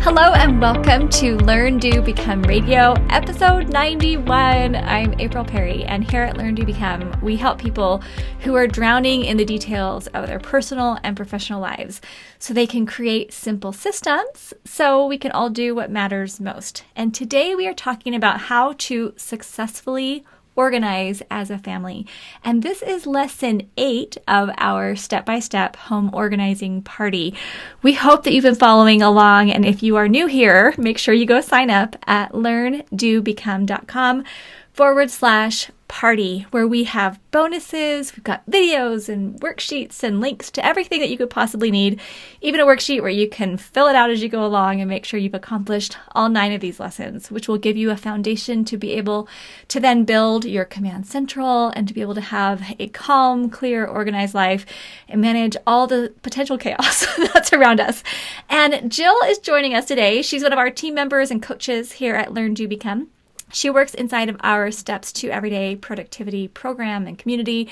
Hello and welcome to Learn, Do, Become Radio, episode 91. I'm April Perry, and here at Learn, Do, Become, we help people who are drowning in the details of their personal and professional lives so they can create simple systems so we can all do what matters most. And today we are talking about how to successfully organize as a family. And this is lesson 8 of our step-by-step home organizing party. We hope that you've been following along. And if you are new here, make sure you go sign up at learndobecome.com/party, where we have bonuses. We've got videos and worksheets and links to everything that you could possibly need, even a worksheet where you can fill it out as you go along and make sure you've accomplished all 9 of these lessons, which will give you a foundation to be able to then build your command central and to be able to have a calm, clear, organized life and manage all the potential chaos that's around us. And Jill is joining us today. She's one of our team members and coaches here at Learn, Do, Become. She works inside of our Steps to Everyday Productivity program and community,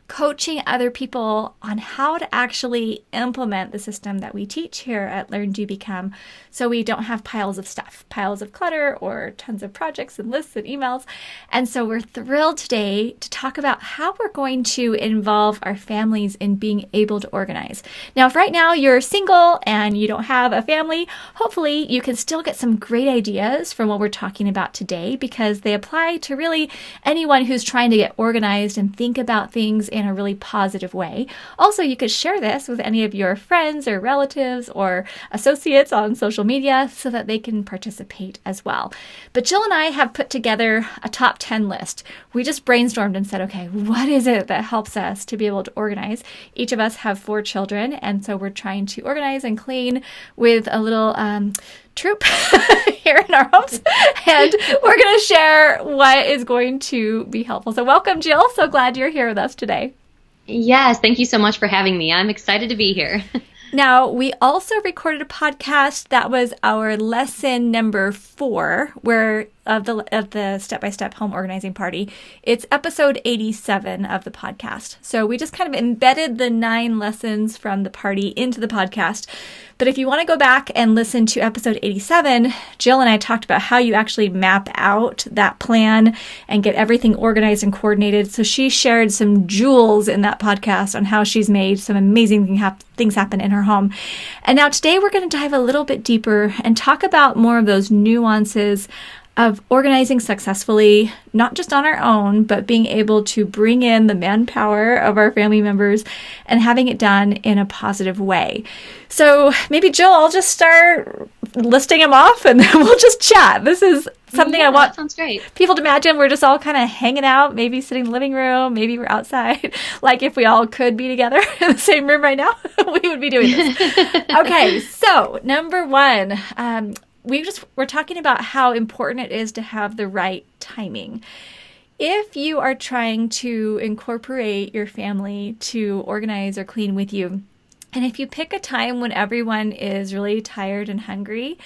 coaching other people on how to actually implement the system that we teach here at Learn, Do, Become, so we don't have piles of stuff, piles of clutter, or tons of projects and lists and emails. And so we're thrilled today to talk about how we're going to involve our families in being able to organize. Now, if right now you're single and you don't have a family, hopefully you can still get some great ideas from what we're talking about today, because they apply to really anyone who's trying to get organized and think about things in a really positive way. Also, you could share this with any of your friends or relatives or associates on social media so that they can participate as well. But Jill and I have put together a top 10 list. We just brainstormed and said, okay, what is it that helps us to be able to organize? Each of us have 4 children, and so we're trying to organize and clean with a little troop here in our homes, and we're going to share what is going to be helpful. So welcome, Jill. So glad you're here with us today. Yes, thank you so much for having me. I'm excited to be here. Now, we also recorded a podcast that was our lesson number 4, where of the step-by-step home organizing party. It's episode 87 of the podcast. So we just kind of embedded the 9 lessons from the party into the podcast. But if you want to go back and listen to episode 87, Jill and I talked about how you actually map out that plan and get everything organized and coordinated. So she shared some jewels in that podcast on how she's made some amazing things happen in her home. And now today we're going to dive a little bit deeper and talk about more of those nuances of organizing successfully, not just on our own, but being able to bring in the manpower of our family members and having it done in a positive way. So maybe, Jill, I'll just start listing them off and then we'll just chat. This is something I want sounds great. People to imagine. We're just all kind of hanging out, maybe sitting in the living room, maybe we're outside. Like if we all could be together in the same room right now, we would be doing this. Okay, so number 1, we're talking about how important it is to have the right timing. If you are trying to incorporate your family to organize or clean with you, and if you pick a time when everyone is really tired and hungry,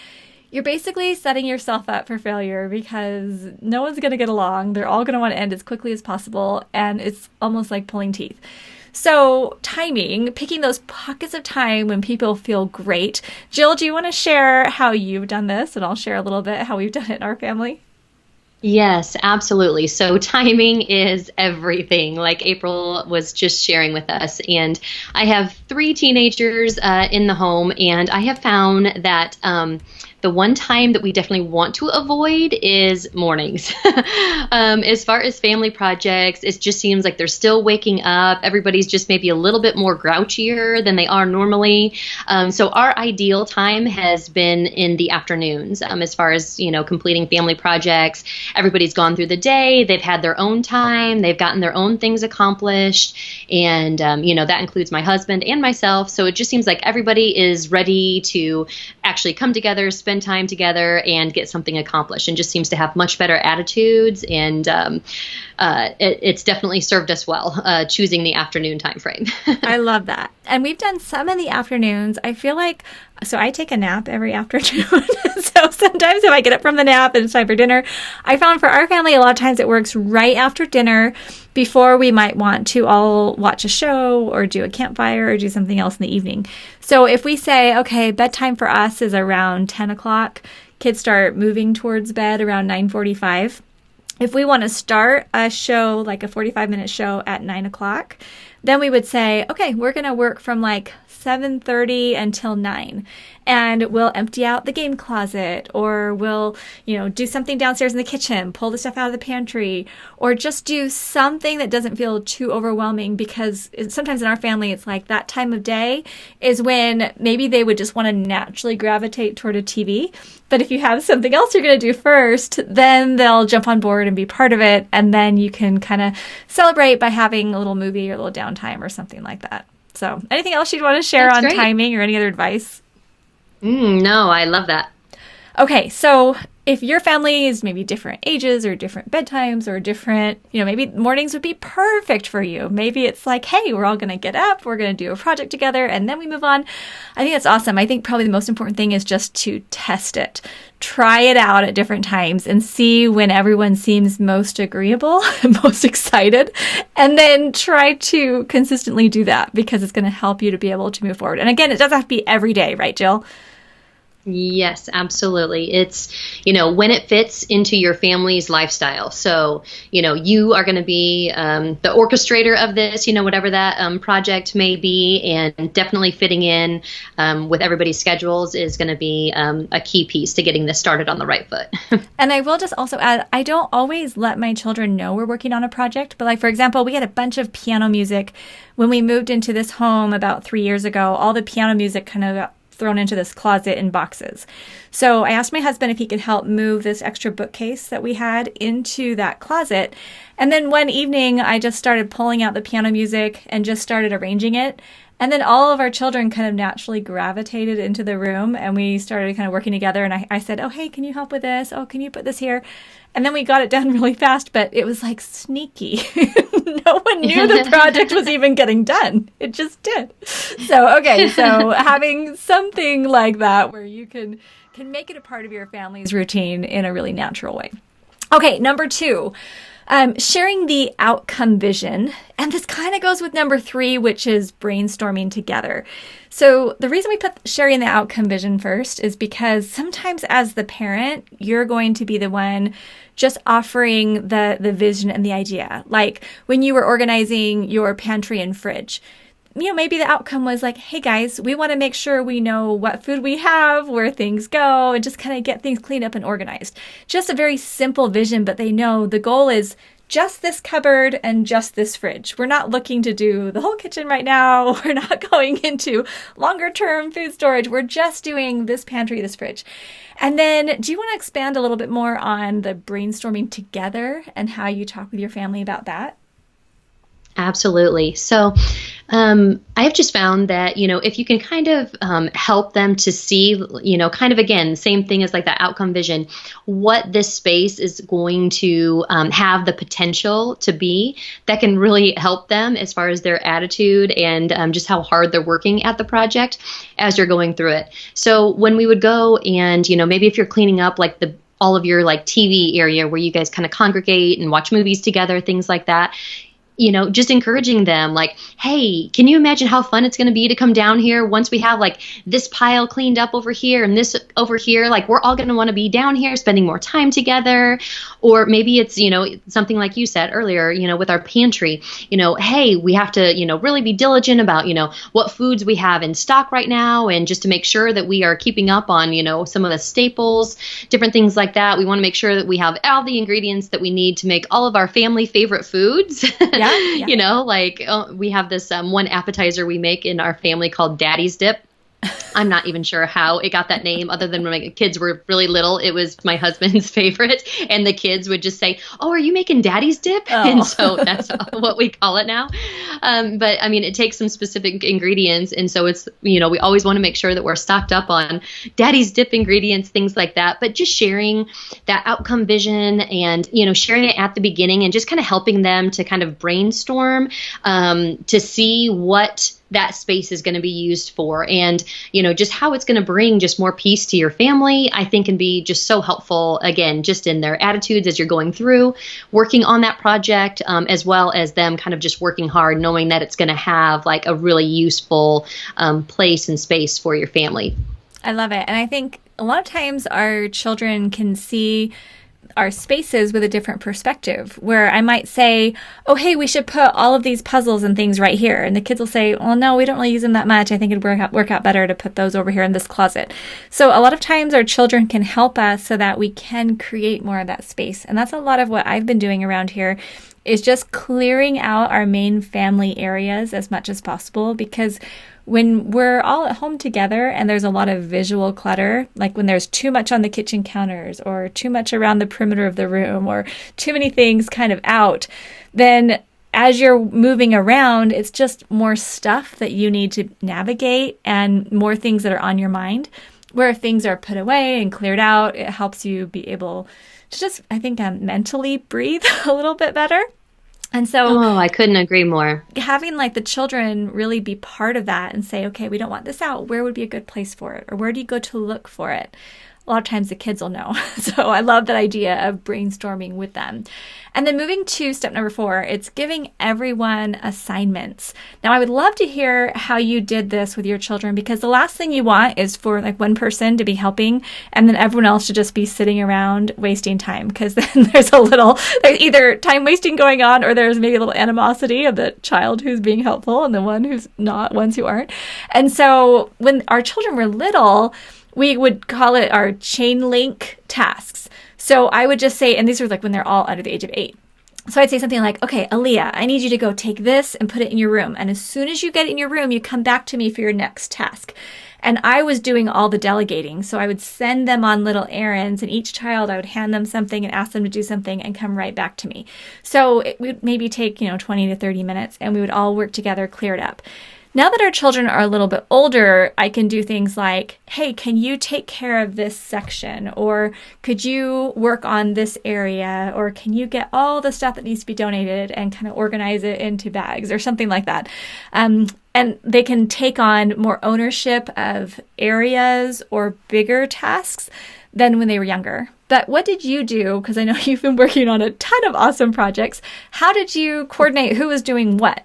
you're basically setting yourself up for failure, because no one's going to get along. They're all going to want to end as quickly as possible, and it's almost like pulling teeth. So timing, picking those pockets of time when people feel great. Jill, do you want to share how you've done this? And I'll share a little bit how we've done it in our family. Yes, absolutely. So timing is everything, like April was just sharing with us. And I have 3 teenagers in the home, and I have found that the one time that we definitely want to avoid is mornings. As far as family projects, it just seems like they're still waking up. Everybody's just maybe a little bit more grouchier than they are normally. So our ideal time has been in the afternoons, as far as, completing family projects. Everybody's gone through the day. They've had their own time. They've gotten their own things accomplished. And, that includes my husband and myself. So it just seems like everybody is ready to actually come together, spend time together, and get something accomplished, and just seems to have much better attitudes. And it's definitely served us well, choosing the afternoon time frame. I love that. And we've done some in the afternoons. I feel like So I take a nap every afternoon. So sometimes if I get up from the nap and it's time for dinner, I found for our family, a lot of times it works right after dinner before we might want to all watch a show or do a campfire or do something else in the evening. So if we say, okay, bedtime for us is around 10 o'clock, kids start moving towards bed around 9:45. If we want to start a show, like a 45-minute show at 9 o'clock, then we would say, okay, we're going to work from like 7:30 until 9. And we'll empty out the game closet, or we'll, do something downstairs in the kitchen, pull the stuff out of the pantry, or just do something that doesn't feel too overwhelming, because sometimes in our family, it's like that time of day is when maybe they would just want to naturally gravitate toward a TV. But if you have something else you're going to do first, then they'll jump on board and be part of it. And then you can kind of celebrate by having a little movie or a little downtime or something like that. So anything else you'd want to share on timing or any other advice? No, I love that. Okay, so if your family is maybe different ages or different bedtimes or different, maybe mornings would be perfect for you. Maybe it's like, hey, we're all going to get up, we're going to do a project together, and then we move on. I think that's awesome. I think probably the most important thing is just to test it. Try it out at different times and see when everyone seems most agreeable, most excited, and then try to consistently do that, because it's going to help you to be able to move forward. And again, it doesn't have to be every day, right, Jill? Yes, absolutely. It's, when it fits into your family's lifestyle. So, you are going to be the orchestrator of this, whatever that project may be, and definitely fitting in with everybody's schedules is going to be a key piece to getting this started on the right foot. And I will just also add, I don't always let my children know we're working on a project, but like, for example, we had a bunch of piano music when we moved into this home about 3 years ago. All the piano music kind of got thrown into this closet in boxes. So I asked my husband if he could help move this extra bookcase that we had into that closet. And then one evening, I just started pulling out the piano music and just started arranging it. And then all of our children kind of naturally gravitated into the room, and we started kind of working together. And I said, oh, hey, can you help with this? Oh, can you put this here? And then we got it done really fast, but it was like sneaky. No one knew the project was even getting done. It just did. So having something like that where you can make it a part of your family's routine in a really natural way. Okay, number 2. Sharing the outcome vision. And this kind of goes with number 3, which is brainstorming together. So the reason we put sharing the outcome vision first is because sometimes as the parent, you're going to be the one just offering the vision and the idea. Like when you were organizing your pantry and fridge, maybe the outcome was like, hey guys, we want to make sure we know what food we have, where things go, and just kind of get things cleaned up and organized. Just a very simple vision, but they know the goal is just this cupboard and just this fridge. We're not looking to do the whole kitchen right now. We're not going into longer term food storage. We're just doing this pantry, this fridge. And then do you want to expand a little bit more on the brainstorming together and how you talk with your family about that? Absolutely. So I've just found that, if you can kind of help them to see, kind of, again, same thing as like that outcome vision, what this space is going to have the potential to be, that can really help them as far as their attitude and just how hard they're working at the project as you're going through it. So when we would go and, maybe if you're cleaning up like all of your like TV area where you guys kind of congregate and watch movies together, things like that, just encouraging them like, hey, can you imagine how fun it's going to be to come down here once we have like this pile cleaned up over here and this over here, like we're all going to want to be down here spending more time together. Or maybe it's, something like you said earlier, with our pantry, hey, we have to, really be diligent about, what foods we have in stock right now. And just to make sure that we are keeping up on, some of the staples, different things like that. We want to make sure that we have all the ingredients that we need to make all of our family favorite foods. Yeah. We have this one appetizer we make in our family called Daddy's Dip. I'm not even sure how it got that name, other than when my kids were really little. It was my husband's favorite, and the kids would just say, "Oh, are you making Daddy's Dip?" Oh. And so that's what we call it now. But I mean, it takes some specific ingredients, and so it's, we always want to make sure that we're stocked up on Daddy's Dip ingredients, things like that. But just sharing that outcome vision and, sharing it at the beginning and just kind of helping them to kind of brainstorm to see what that space is going to be used for, and just how it's going to bring just more peace to your family, I think can be just so helpful, again, just in their attitudes as you're going through working on that project, as well as them kind of just working hard, knowing that it's going to have like a really useful place and space for your family. I love it. And I think a lot of times our children can see our spaces with a different perspective, where I might say, oh, hey, we should put all of these puzzles and things right here. And the kids will say, well, no, we don't really use them that much. I think it'd work out better to put those over here in this closet. So a lot of times our children can help us so that we can create more of that space. And that's a lot of what I've been doing around here, is just clearing out our main family areas as much as possible, because when we're all at home together and there's a lot of visual clutter, like when there's too much on the kitchen counters or too much around the perimeter of the room or too many things kind of out, then as you're moving around, it's just more stuff that you need to navigate and more things that are on your mind. Where if things are put away and cleared out, it helps you be able to just, I think, mentally breathe a little bit better. And so, I couldn't agree more. Having like the children really be part of that and say, okay, we don't want this out. Where would be a good place for it? Or where do you go to look for it? A lot of times the kids will know. So I love that idea of brainstorming with them. And then moving to step number 4, it's giving everyone assignments. Now, I would love to hear how you did this with your children, because the last thing you want is for like one person to be helping and then everyone else to just be sitting around wasting time, because then there's either time wasting going on, or there's maybe a little animosity of the child who's being helpful and the one who's not, ones who aren't. And so when our children were little, we would call it our chain link tasks. So I would just say, and these were like when they're all under the age of 8. So I'd say something like, okay, Aaliyah, I need you to go take this and put it in your room. And as soon as you get it in your room, you come back to me for your next task. And I was doing all the delegating. So I would send them on little errands, and each child, I would hand them something and ask them to do something and come right back to me. So it would maybe take, 20 to 30 minutes, and we would all work together, clear it up. Now that our children are a little bit older, I can do things like, hey, can you take care of this section? Or could you work on this area? Or can you get all the stuff that needs to be donated and kind of organize it into bags or something like that? And they can take on more ownership of areas or bigger tasks than when they were younger. But what did you do? Because I know you've been working on a ton of awesome projects. How did you coordinate who was doing what?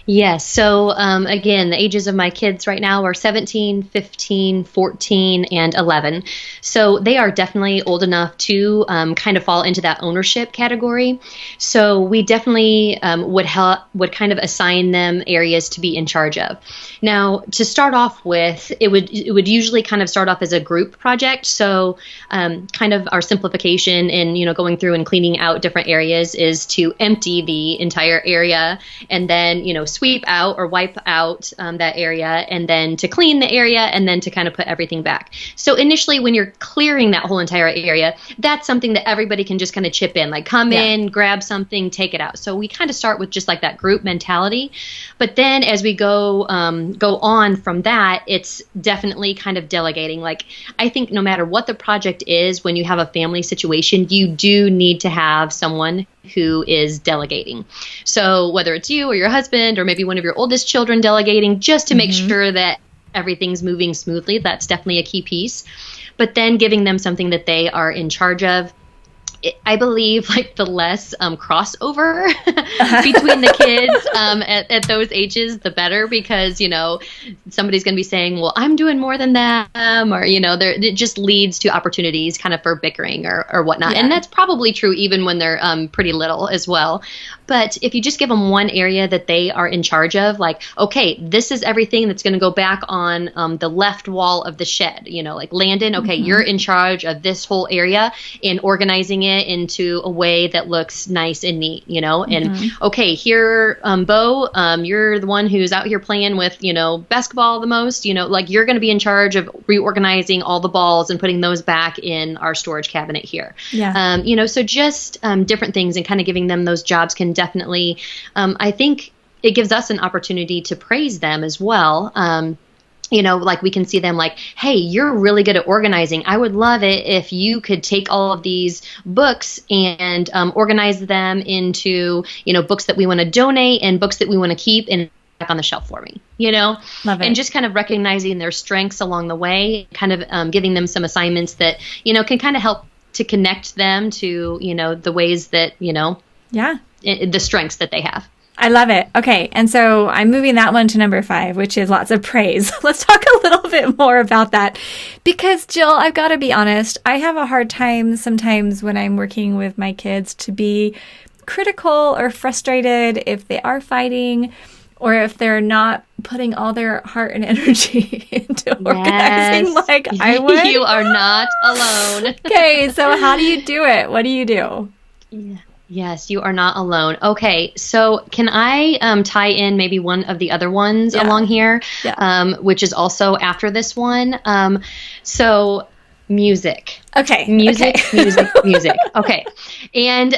Yes. So again, the ages of my kids right now are 17, 15, 14, and 11. So they are definitely old enough to kind of fall into that ownership category. So we definitely would kind of assign them areas to be in charge of. Now, to start off with, it would usually kind of start off as a group project. So kind of our simplification in going through and cleaning out different areas is to empty the entire area, and then sweep out or wipe out that area, and then to clean the area, and then to kind of put everything back. So initially, when you're clearing that whole entire area, that's something that everybody can just kind of chip in, like come in, grab something, take it out. So we kind of start with just like that group mentality. But then as we go on from that, it's definitely kind of delegating. Like, I think no matter what the project is, when you have a family situation, you do need to have someone who is delegating. So whether it's you or your husband or maybe one of your oldest children delegating, just to make sure that everything's moving smoothly, that's definitely a key piece. But then giving them something that they are in charge of. I believe like the less crossover between the kids at those ages, the better, because, somebody's going to be saying, well, I'm doing more than them, or, it just leads to opportunities kind of for bickering or whatnot. Yeah. And that's probably true even when they're pretty little as well. But if you just give them one area that they are in charge of, like, okay, this is everything that's going to go back on the left wall of the shed, like Landon, okay, you're in charge of this whole area and organizing it into a way that looks nice and neat, and okay, here, Bo, you're the one who's out here playing with, basketball the most, like you're going to be in charge of reorganizing all the balls and putting those back in our storage cabinet here. Yeah. So just different things and kind of giving them those jobs can definitely, I think it gives us an opportunity to praise them as well. Like we can see them like, hey, you're really good at organizing. I would love it if you could take all of these books and organize them into, books that we want to donate and books that we want to keep, and on the shelf for me, you know? Love it. And just kind of recognizing their strengths along the way, kind of giving them some assignments that, you know, can kind of help to connect them to, you know, the ways that, you know, Yeah. the strengths that they have. I love it. Okay. And so I'm moving that one to number 5, which is lots of praise. Let's talk a little bit more about that. Because, Jill, I've got to be honest, I have a hard time sometimes when I'm working with my kids to be critical or frustrated if they are fighting or if they're not putting all their heart and energy into organizing like I would. You are not alone. Okay. So how do you do it? What do you do? Yeah. Yes, you are not alone. Okay, so can I tie in maybe one of the other ones along here, which is also after this one? So music. Okay. Music, okay. music. Okay. And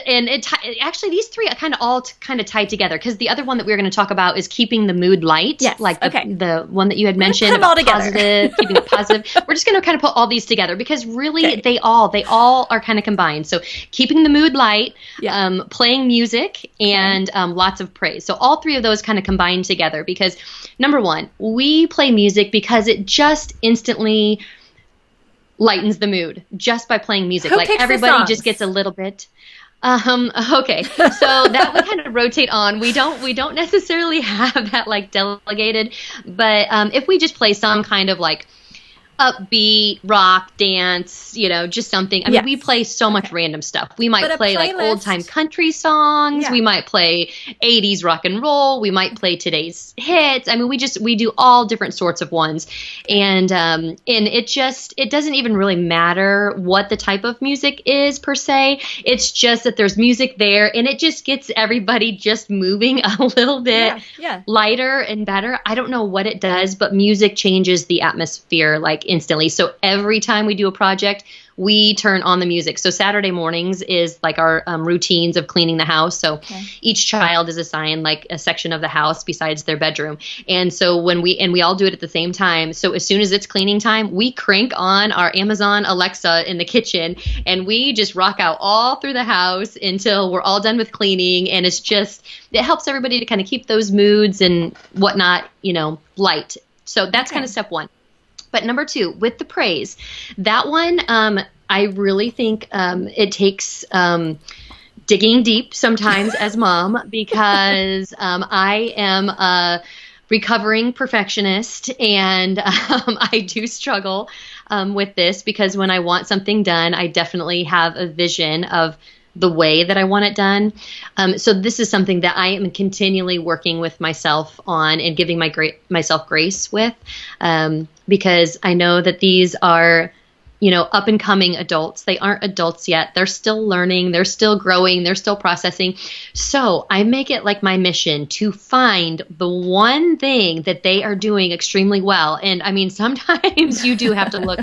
actually these three kind of all kind of tied together because the other one that we're going to talk about is keeping the mood light. Yes. Like Okay. the one that you had mentioned Put them all about together. positive, keeping it positive. We're just going to kind of put all these together because really they all are kind of combined. So keeping the mood light, playing music, and lots of praise. So all three of those kind of combined together because number one, we play music because it just instantly lightens the mood just by playing music. Who like picks the everybody songs? just gets a little bit. Okay, so that we kind of rotate on. We don't necessarily have that like delegated, but if we just play some kind of like upbeat rock dance, you know, just something. I mean, we play so much random stuff. We might play like old time country songs. Yeah. We might play 80s rock and roll. We might play today's hits. I mean, we do all different sorts of ones. And it doesn't even really matter what the type of music is per se. It's just that there's music there and it just gets everybody just moving a little bit lighter and better. I don't know what it does, but music changes the atmosphere like instantly. So every time we do a project, we turn on the music. So Saturday mornings is like our routines of cleaning the house. So each child is assigned like a section of the house besides their bedroom. And so we all do it at the same time. So as soon as it's cleaning time, we crank on our Amazon Alexa in the kitchen and we just rock out all through the house until we're all done with cleaning. And it helps everybody to kind of keep those moods and whatnot, you know, light. So that's kind of step one. But number 2, with the praise, that one, I really think it takes digging deep sometimes as mom because I am a recovering perfectionist and I do struggle with this because when I want something done, I definitely have a vision of the way that I want it done. So this is something that I am continually working with myself on and giving myself grace with, because I know that these are, you know, up and coming adults. They aren't adults yet. They're still learning. They're still growing. They're still processing. So I make it like my mission to find the one thing that they are doing extremely well. And I mean, sometimes you do have to look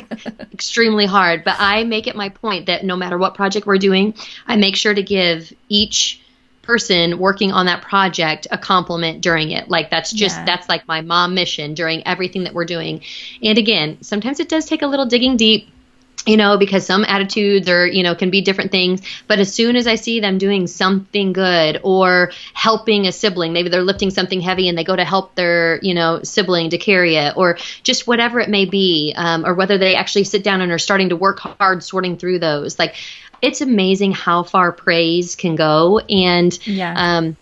extremely hard, but I make it my point that no matter what project we're doing, I make sure to give each person working on that project a compliment during it. Like that's like my mom mission during everything that we're doing. And again, sometimes it does take a little digging deep, you know, because some attitudes are, you know, can be different things. But as soon as I see them doing something good or helping a sibling, maybe they're lifting something heavy and they go to help their, you know, sibling to carry it or just whatever it may be, or whether they actually sit down and are starting to work hard sorting through those, like, it's amazing how far praise can go. And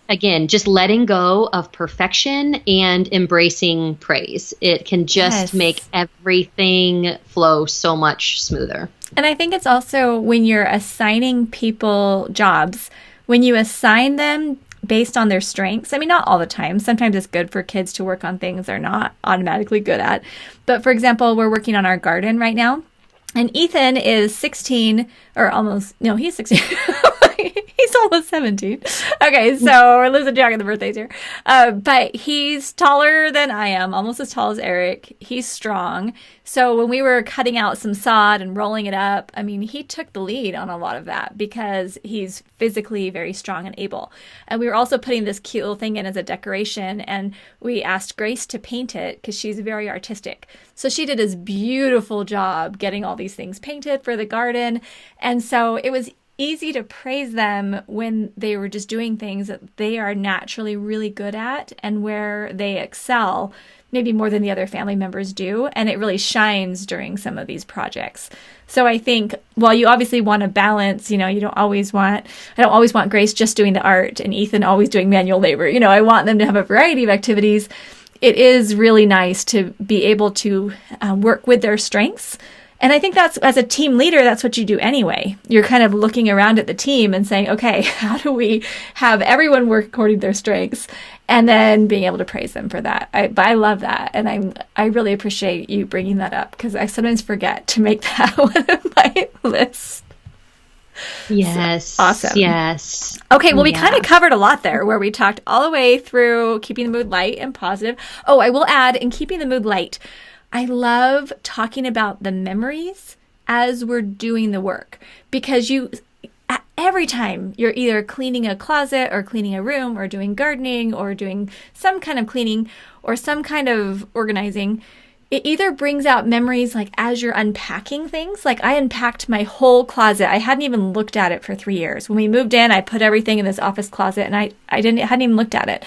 again, just letting go of perfection and embracing praise. It can just make everything flow so much smoother. And I think it's also when you're assigning people jobs, when you assign them based on their strengths. I mean, not all the time. Sometimes it's good for kids to work on things they're not automatically good at. But for example, we're working on our garden right now. And Ethan is 16, or almost, no, he's 16. He's almost 17. Okay, so we're losing track of the birthdays here. But he's taller than I am, almost as tall as Eric. He's strong. So when we were cutting out some sod and rolling it up, I mean, he took the lead on a lot of that because he's physically very strong and able. And we were also putting this cute little thing in as a decoration, and we asked Grace to paint it because she's very artistic. So she did this beautiful job getting all these things painted for the garden. And so it was easy to praise them when they were just doing things that they are naturally really good at and where they excel, maybe more than the other family members do. And it really shines during some of these projects. So I think, while you obviously want to balance, I don't always want Grace just doing the art and Ethan always doing manual labor. I want them to have a variety of activities. It is really nice to be able to work with their strengths. And I think that's, as a team leader, that's what you do anyway. You're kind of looking around at the team and saying, okay, how do we have everyone work according to their strengths? And then being able to praise them for that. I love that. And I really appreciate you bringing that up, because I sometimes forget to make that one of my lists. Yes. So, awesome. Yes. Okay, well, we kind of covered a lot there, where we talked all the way through keeping the mood light and positive. Oh, I will add, in keeping the mood light, I love talking about the memories as we're doing the work, because every time you're either cleaning a closet or cleaning a room or doing gardening or doing some kind of cleaning or some kind of organizing, it either brings out memories, like as you're unpacking things. Like, I unpacked my whole closet. I hadn't even looked at it for 3 years. When we moved in, I put everything in this office closet, and I hadn't even looked at it.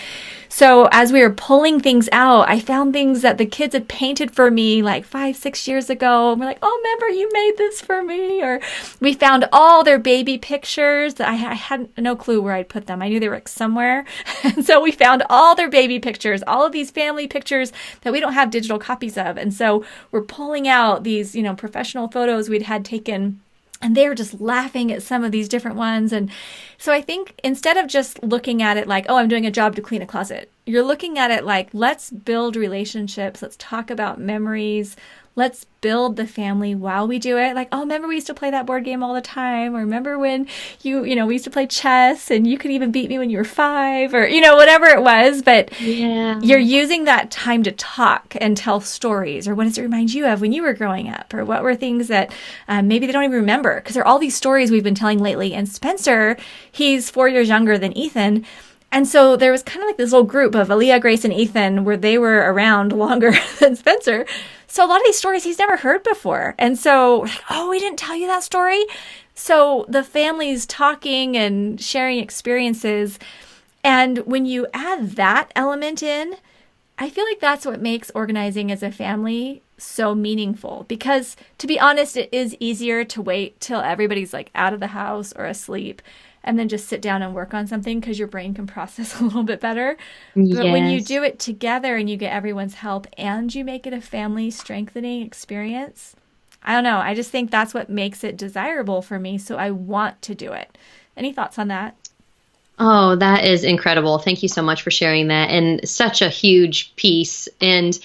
So as we were pulling things out, I found things that the kids had painted for me like 5-6 years ago. And we're like, oh, remember you made this for me? Or we found all their baby pictures that I had no clue where I'd put them. I knew they were somewhere. And so we found all their baby pictures, all of these family pictures that we don't have digital copies of. And so we're pulling out these, professional photos we'd had taken. And they were just laughing at some of these different ones. And so I think, instead of just looking at it like, oh, I'm doing a job to clean a closet, you're looking at it like, let's build relationships. Let's talk about memories. Let's build the family while we do it. Like, oh, remember we used to play that board game all the time? Or remember when we used to play chess and you could even beat me when you were 5, or, whatever it was. But you're using that time to talk and tell stories. Or what does it remind you of when you were growing up? Or what were things that maybe they don't even remember? Because there are all these stories we've been telling lately. And Spencer, he's 4 years younger than Ethan. And so there was kind of like this little group of Aaliyah, Grace, and Ethan, where they were around longer than Spencer. So a lot of these stories he's never heard before. And so, like, oh, we didn't tell you that story? So the family's talking and sharing experiences. And when you add that element in, I feel like that's what makes organizing as a family so meaningful. Because, to be honest, it is easier to wait till everybody's like out of the house or asleep and then just sit down and work on something, because your brain can process a little bit better. Yes. But when you do it together and you get everyone's help and you make it a family strengthening experience, I don't know. I just think that's what makes it desirable for me. So I want to do it. Any thoughts on that? Oh, that is incredible. Thank you so much for sharing that. And such a huge piece. And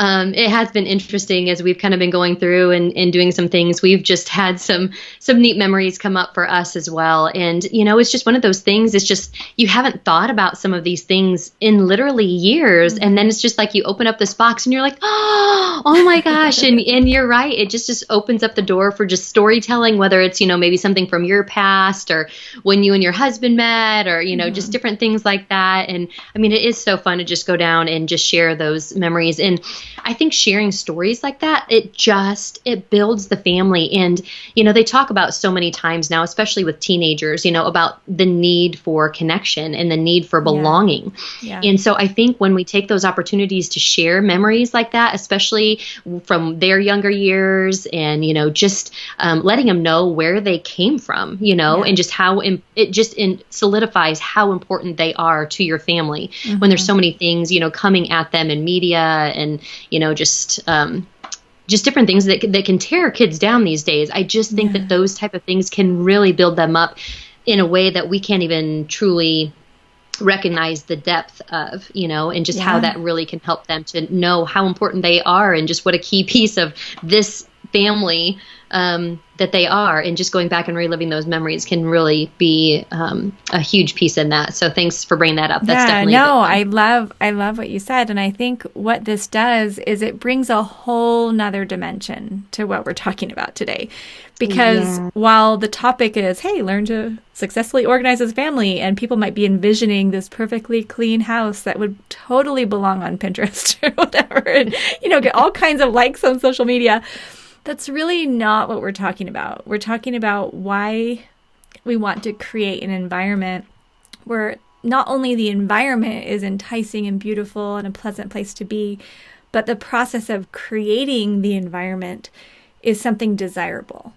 it has been interesting as we've kind of been going through and doing some things. We've just had some neat memories come up for us as well. And, it's just one of those things. It's just, you haven't thought about some of these things in literally years. Mm-hmm. And then it's just like you open up this box and you're like, oh my gosh. and you're right. It just opens up the door for just storytelling, whether it's, maybe something from your past or when you and your husband met, or, mm-hmm. just different things like that. And I mean, it is so fun to just go down and just share those memories. And I think sharing stories like that, it builds the family. And, they talk about so many times now, especially with teenagers, about the need for connection and the need for belonging. Yeah. And so I think when we take those opportunities to share memories like that, especially from their younger years, and, just letting them know where they came from, and just how it just solidifies how important they are to your family, mm-hmm. when there's so many things, coming at them in media and, just different things that can tear kids down these days. I just think that those type of things can really build them up in a way that we can't even truly recognize the depth of, and just how that really can help them to know how important they are, and just what a key piece of this family that they are. And just going back and reliving those memories can really be a huge piece in that. So thanks for bringing that up. That's definitely I love what you said. And I think what this does is it brings a whole nother dimension to what we're talking about today. Because while the topic is, hey, learn to successfully organize as a family, and people might be envisioning this perfectly clean house that would totally belong on Pinterest or whatever, and, get all kinds of likes on social media, that's really not what we're talking about. We're talking about why we want to create an environment where not only the environment is enticing and beautiful and a pleasant place to be, but the process of creating the environment is something desirable.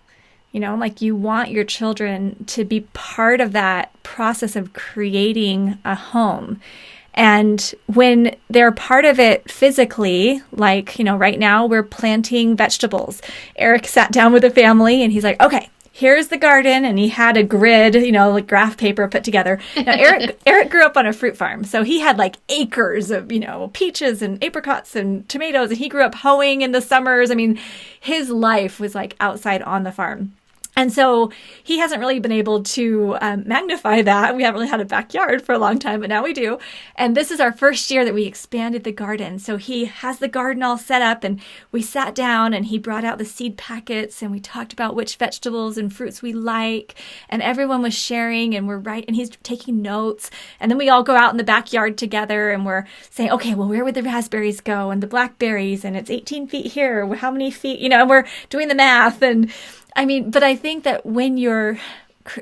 You know, like you want your children to be part of that process of creating a home. And when they're part of it physically, like, you know, right now we're planting vegetables. Eric sat down with the family and he's like, okay, here's the garden. And he had a grid, you know, like graph paper put together. Now, Eric grew up on a fruit farm. So he had like acres of, you know, peaches and apricots and tomatoes. And he grew up hoeing in the summers. I mean, his life was like outside on the farm. And so he hasn't really been able to magnify that. We haven't really had a backyard for a long time, but now we do. And this is our first year that we expanded the garden. So he has the garden all set up, and we sat down and he brought out the seed packets and we talked about which vegetables and fruits we like. And everyone was sharing and and he's taking notes. And then we all go out in the backyard together and we're saying, okay, well, where would the raspberries go and the blackberries? And it's 18 feet here. How many feet? You know, and we're doing the math. And I mean, but I think that when you're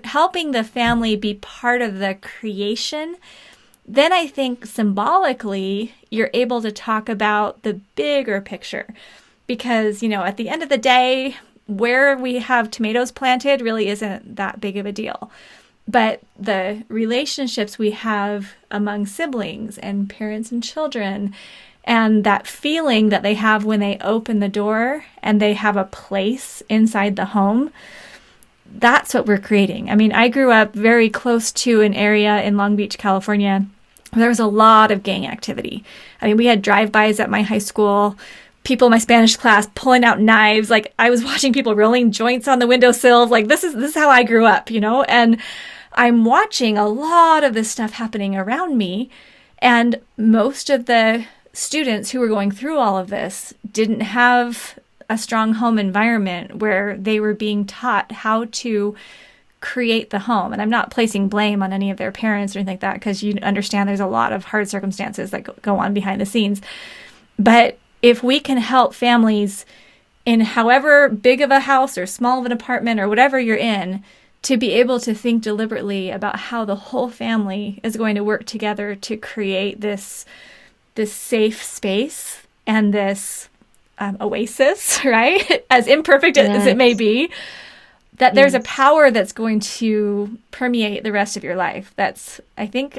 helping the family be part of the creation, then I think symbolically you're able to talk about the bigger picture. Because, you know, at the end of the day, where we have tomatoes planted really isn't that big of a deal. But the relationships we have among siblings and parents and children, and that feeling that they have when they open the door and they have a place inside the home, that's what we're creating. I mean, I grew up very close to an area in Long Beach, California, where there was a lot of gang activity. I mean, we had drive-bys at my high school, people in my Spanish class pulling out knives. Like, I was watching people rolling joints on the windowsills. Like, this is how I grew up, you know? And I'm watching a lot of this stuff happening around me. And most of the students who were going through all of this didn't have a strong home environment where they were being taught how to create the home. And I'm not placing blame on any of their parents or anything like that, because you understand there's a lot of hard circumstances that go on behind the scenes. But if we can help families in however big of a house or small of an apartment or whatever you're in, to be able to think deliberately about how the whole family is going to work together to create this safe space and this oasis, right? As imperfect as it may be, that there's a power that's going to permeate the rest of your life. That's, I think,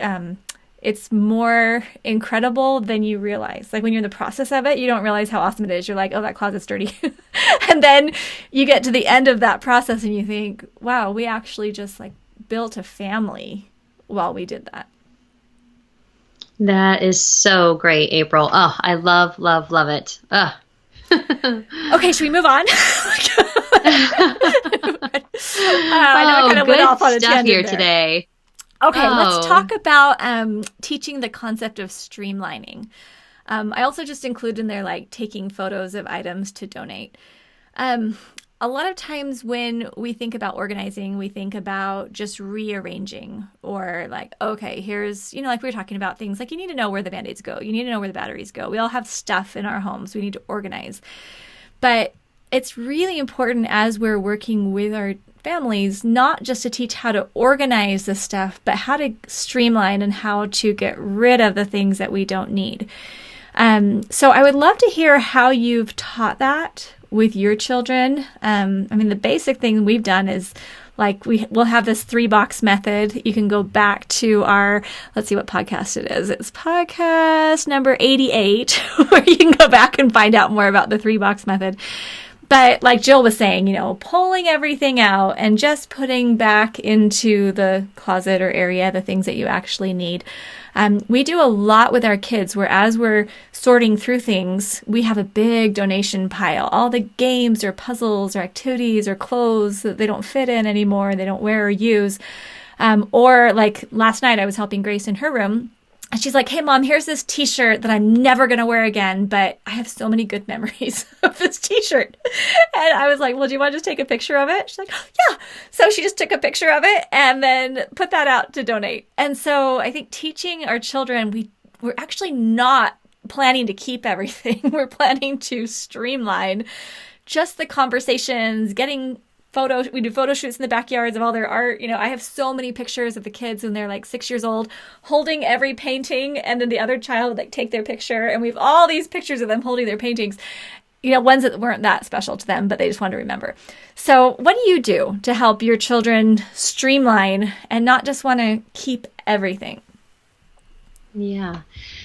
it's more incredible than you realize. Like when you're in the process of it, you don't realize how awesome it is. You're like, oh, that closet's dirty. And then you get to the end of that process and you think, wow, we actually just like built a family while we did that. That is so great, April. Oh, I love, love, love it. Okay, should we move on? I know I kind of went off on a tangent here there. Today. Okay, let's talk about teaching the concept of streamlining. I also just include in there like taking photos of items to donate. A lot of times when we think about organizing, we think about just rearranging or like, okay, here's, you know, like we were talking about things like you need to know where the Band-Aids go. You need to know where the batteries go. We all have stuff in our homes. We need to organize. But it's really important as we're working with our families, not just to teach how to organize the stuff, but how to streamline and how to get rid of the things that we don't need. So I would love to hear how you've taught that with your children. I mean, the basic thing we've done is like we'll have this 3-box method. You can go back to our, let's see what podcast it is. It's podcast number 88, where you can go back and find out more about the 3-box method. But like Jill was saying, you know, pulling everything out and just putting back into the closet or area the things that you actually need. We do a lot with our kids where as we're sorting through things, we have a big donation pile. All the games or puzzles or activities or clothes that they don't fit in anymore, they don't wear or use. Or like last night I was helping Grace in her room. And she's like, hey, Mom, here's this T-shirt that I'm never going to wear again, but I have so many good memories of this T-shirt. And I was like, well, do you want to just take a picture of it? She's like, yeah. So she just took a picture of it and then put that out to donate. And so I think teaching our children, we're actually not planning to keep everything. We're planning to streamline just the conversations, getting we do photo shoots in the backyards of all their art. You know, I have so many pictures of the kids when they're like 6 years old holding every painting, and then the other child would like take their picture, and we have all these pictures of them holding their paintings. You know, ones that weren't that special to them, but they just wanted to remember. So what do you do to help your children streamline and not just want to keep everything? Yeah.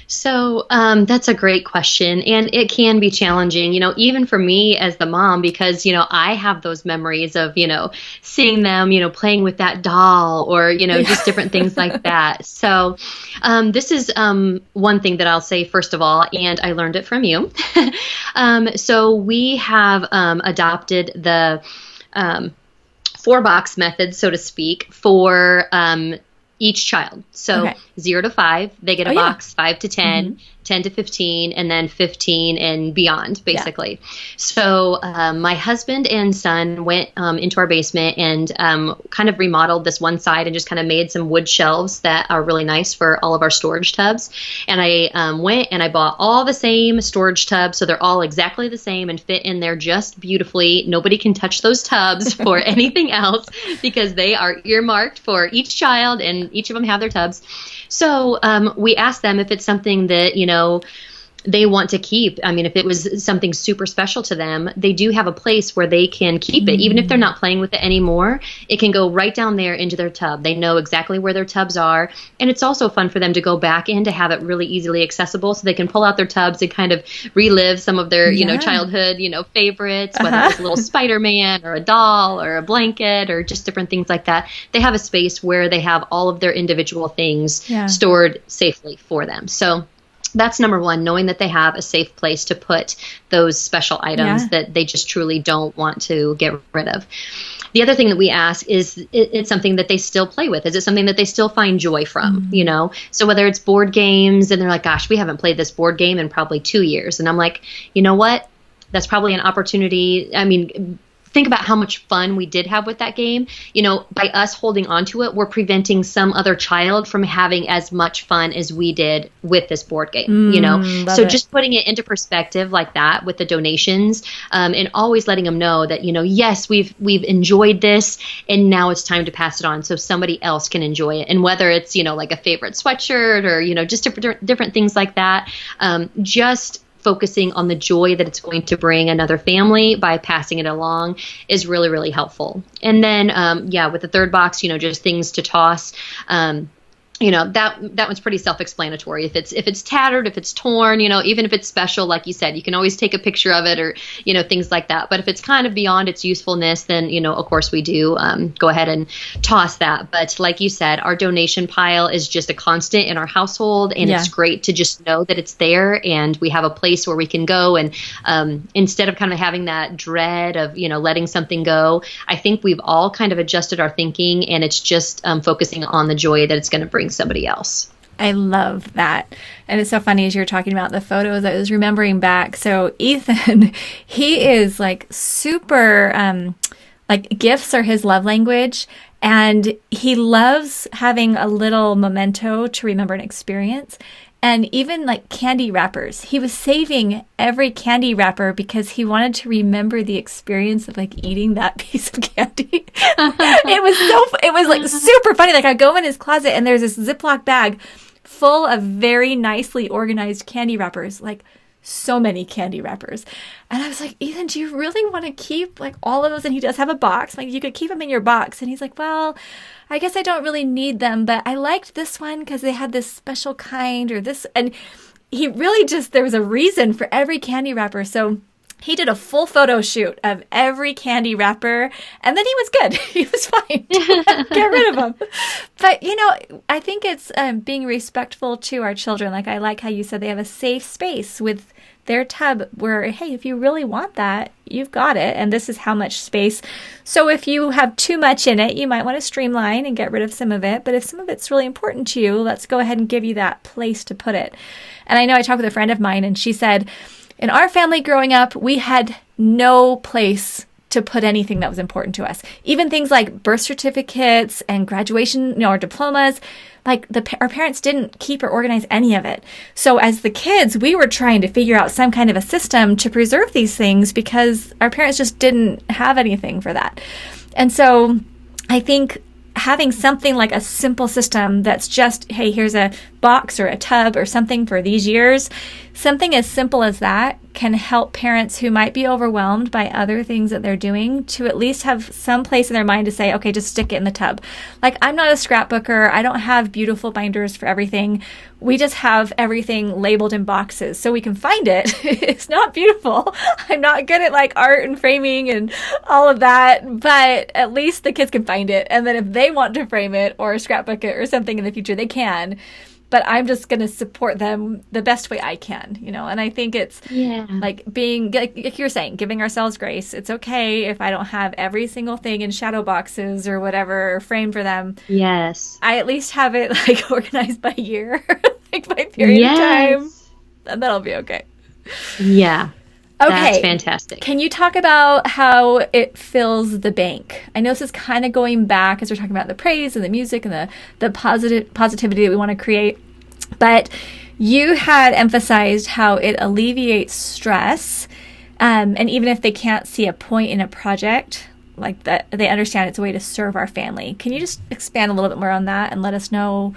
So that's a great question. And it can be challenging, you know, even for me as the mom, because, you know, I have those memories of, you know, seeing them, you know, playing with that doll or, you know, just different things like that. So this is one thing that I'll say, first of all, and I learned it from you. So we have adopted the 4-box method, so to speak, for each child. So 0 to 5, they get a box, 5 to 10, 10 to 15, and then 15 and beyond, basically. Yeah. So my husband and son went into our basement and kind of remodeled this one side and just kind of made some wood shelves that are really nice for all of our storage tubs. And I went and I bought all the same storage tubs, so they're all exactly the same and fit in there just beautifully. Nobody can touch those tubs for anything else because they are earmarked for each child, and each of them have their tubs. So we asked them if it's something that, you know, they want to keep. I mean, if it was something super special to them, they do have a place where they can keep it. Even if they're not playing with it anymore, it can go right down there into their tub. They know exactly where their tubs are. And it's also fun for them to go back in to have it really easily accessible, so they can pull out their tubs and kind of relive some of their, you know, childhood, you know, favorites, whether it's a little Spider-Man or a doll or a blanket or just different things like that. They have a space where they have all of their individual things stored safely for them. So that's number one, knowing that they have a safe place to put those special items that they just truly don't want to get rid of. The other thing that we ask is, it's something that they still play with? Is it something that they still find joy from, you know? So whether it's board games and they're like, gosh, we haven't played this board game in probably 2 years. And I'm like, you know what? That's probably an opportunity. I mean, think about how much fun we did have with that game. You know, by us holding on to it, we're preventing some other child from having as much fun as we did with this board game, you know? So just putting it into perspective like that with the donations, and always letting them know that, you know, yes, we've enjoyed this, and now it's time to pass it on so somebody else can enjoy it. And whether it's, you know, like a favorite sweatshirt or, you know, just different things like that, just focusing on the joy that it's going to bring another family by passing it along is really, really helpful. And then, with the 3rd box, you know, just things to toss. You know, that one's pretty self-explanatory. If it's tattered, if it's torn, you know, even if it's special, like you said, you can always take a picture of it or, you know, things like that. But if it's kind of beyond its usefulness, then, you know, of course we do go ahead and toss that. But like you said, our donation pile is just a constant in our household, and it's great to just know that it's there and we have a place where we can go. And instead of kind of having that dread of, you know, letting something go, I think we've all kind of adjusted our thinking, and it's just focusing on the joy that it's going to bring somebody else. I love that. And it's so funny as you're talking about the photos, I was remembering back. So Ethan, he is like super, like gifts are his love language. And he loves having a little memento to remember an experience. And even like candy wrappers. He was saving every candy wrapper because he wanted to remember the experience of like eating that piece of candy. It was like super funny. Like I go in his closet and there's this Ziploc bag full of very nicely organized candy wrappers, like so many candy wrappers. And I was like, Ethan, do you really want to keep like all of those? And he does have a box. Like you could keep them in your box. And he's like, well, I guess I don't really need them, but I liked this one because they had this special kind or this. And he really just, there was a reason for every candy wrapper. So he did a full photo shoot of every candy wrapper, and then he was good. He was fine. Get rid of them. But, you know, I think it's being respectful to our children. Like I like how you said they have a safe space with their tub where, hey, if you really want that, you've got it. And this is how much space. So if you have too much in it, you might want to streamline and get rid of some of it. But if some of it's really important to you, let's go ahead and give you that place to put it. And I know I talked with a friend of mine, and she said, in our family growing up, we had no place to put anything that was important to us. Even things like birth certificates and graduation, you know, or diplomas, like our parents didn't keep or organize any of it. So as the kids, we were trying to figure out some kind of a system to preserve these things because our parents just didn't have anything for that. And so I think having something like a simple system that's just, hey, here's a box or a tub or something for these years, something as simple as that can help parents who might be overwhelmed by other things that they're doing to at least have some place in their mind to say, okay, just stick it in the tub. Like, I'm not a scrapbooker. I don't have beautiful binders for everything. We just have everything labeled in boxes so we can find it. It's not beautiful. I'm not good at like art and framing and all of that, but at least the kids can find it. And then if they want to frame it or scrapbook it or something in the future, they can. But I'm just going to support them the best way I can, you know? And I think it's like being, like you're saying, giving ourselves grace. It's okay if I don't have every single thing in shadow boxes or whatever framed for them. Yes. I at least have it like organized by year, like by period of time. And that'll be okay. Yeah. Okay. That's fantastic. Can you talk about how it fills the bank? I know this is kind of going back as we're talking about the praise and the music and the positivity that we want to create. But you had emphasized how it alleviates stress. And even if they can't see a point in a project, like that, they understand it's a way to serve our family. Can you just expand a little bit more on that and let us know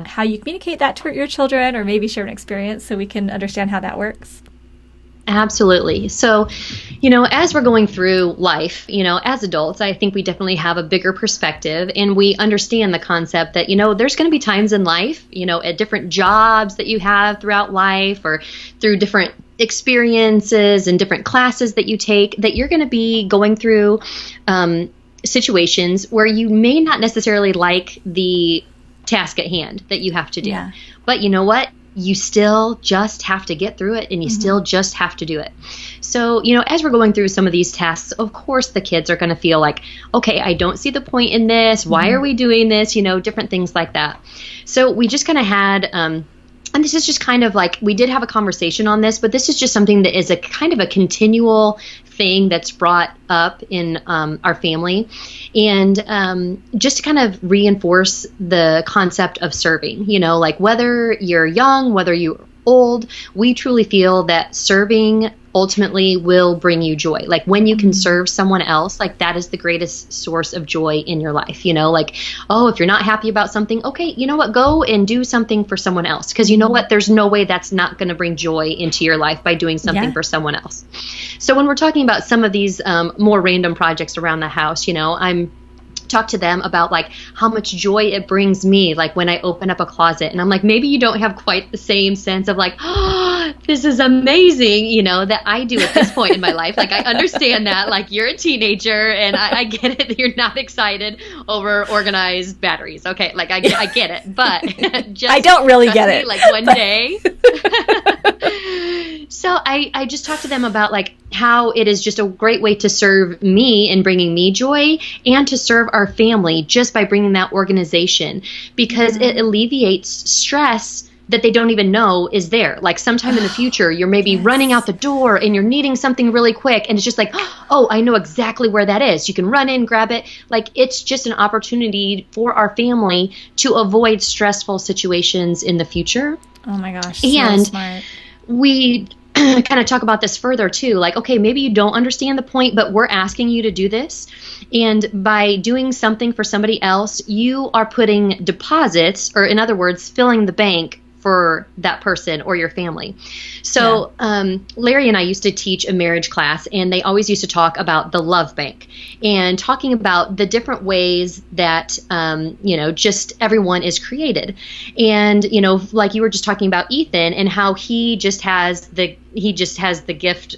how you communicate that to your children, or maybe share an experience so we can understand how that works? Absolutely. So, you know, as we're going through life, you know, as adults, I think we definitely have a bigger perspective, and we understand the concept that, you know, there's going to be times in life, you know, at different jobs that you have throughout life or through different experiences and different classes that you take, that you're going to be going through situations where you may not necessarily like the task at hand that you have to do. Yeah. But you know what? You still just have to get through it, and you still just have to do it. So, you know, as we're going through some of these tasks, of course, the kids are going to feel like, okay, I don't see the point in this. Why are we doing this? You know, different things like that. So we just kind of had, and this is just kind of like, we did have a conversation on this, but this is just something that is a kind of a continual thing that's brought up in our family. And just to kind of reinforce the concept of serving, you know, like whether you're young, whether you're old, we truly feel that serving ultimately will bring you joy. Like when you can serve someone else, like that is the greatest source of joy in your life. You know, like, oh, if you're not happy about something, okay, you know what, go and do something for someone else. Because you know what, there's no way that's not going to bring joy into your life by doing something for someone else. So when we're talking about some of these more random projects around the house, you know, I'm talk to them about like how much joy it brings me, like when I open up a closet, and I'm like, maybe you don't have quite the same sense of like, oh, this is amazing, you know, that I do at this point in my life. Like I understand that, like you're a teenager, and I get it that you're not excited over organized batteries. Okay, like I get it, but just I don't really get it. Like one day. So I just talked to them about like how it is just a great way to serve me and bringing me joy, and to serve our family just by bringing that organization, because it alleviates stress that they don't even know is there. Like sometime in the future, you're maybe running out the door and you're needing something really quick, and it's just like, oh, I know exactly where that is. You can run in, grab it. Like it's just an opportunity for our family to avoid stressful situations in the future. Oh my gosh, and so smart. We kind of talk about this further too, like, okay, maybe you don't understand the point, but we're asking you to do this. And by doing something for somebody else, you are putting deposits, or in other words, filling the bank for that person or your family. So Larry and I used to teach a marriage class, and they always used to talk about the love bank, and talking about the different ways that, you know, just everyone is created. And, you know, like you were just talking about Ethan and how he just has the gift,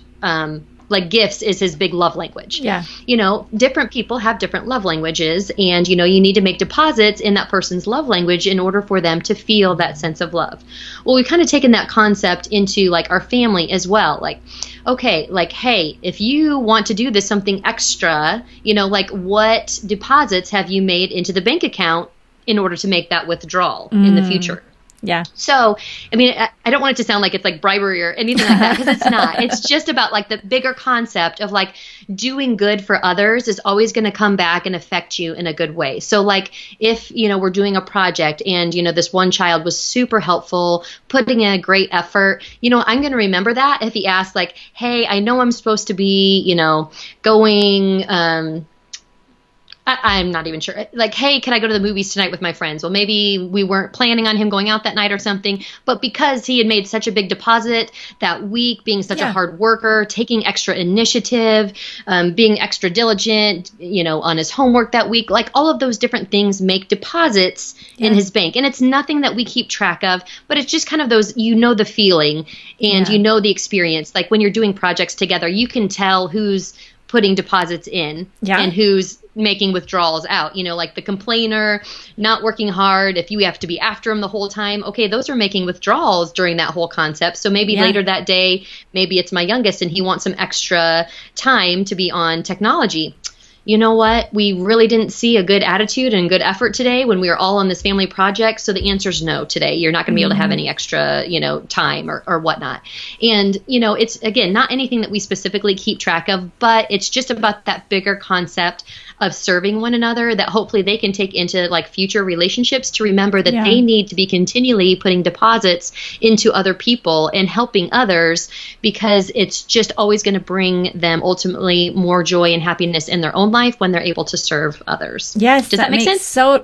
like gifts is his big love language. Yeah. You know, different people have different love languages, and, you know, you need to make deposits in that person's love language in order for them to feel that sense of love. Well, we've kind of taken that concept into like our family as well. Like, okay, like, hey, if you want to do this something extra, you know, like what deposits have you made into the bank account in order to make that withdrawal in the future? Yeah. So, I mean, I don't want it to sound like it's like bribery or anything like that, because it's not. It's just about like the bigger concept of like doing good for others is always going to come back and affect you in a good way. So like if, we're doing a project and, this one child was super helpful, putting in a great effort, I'm going to remember that if he asks like, hey, I know I'm supposed to be, going, I'm not even sure. Like, hey, can I go to the movies tonight with my friends? Well, maybe we weren't planning on him going out that night or something, but because he had made such a big deposit that week, being such a hard worker, taking extra initiative, being extra diligent, on his homework that week, like all of those different things make deposits in his bank. And it's nothing that we keep track of, but it's just kind of those, the feeling and the experience. Like when you're doing projects together, you can tell who's putting deposits in and who's making withdrawals out, like the complainer, not working hard. If you have to be after them the whole time, okay, those are making withdrawals during that whole concept. So maybe later that day, maybe it's my youngest and he wants some extra time to be on technology. You know what? We really didn't see a good attitude and good effort today when we were all on this family project. So the answer is no today. You're not going to be able to have any extra, time or whatnot. And, it's, again, not anything that we specifically keep track of, but it's just about that bigger concept of serving one another that hopefully they can take into like future relationships to remember that they need to be continually putting deposits into other people and helping others, because it's just always going to bring them ultimately more joy and happiness in their own life when they're able to serve others. Yes. Does that make sense? So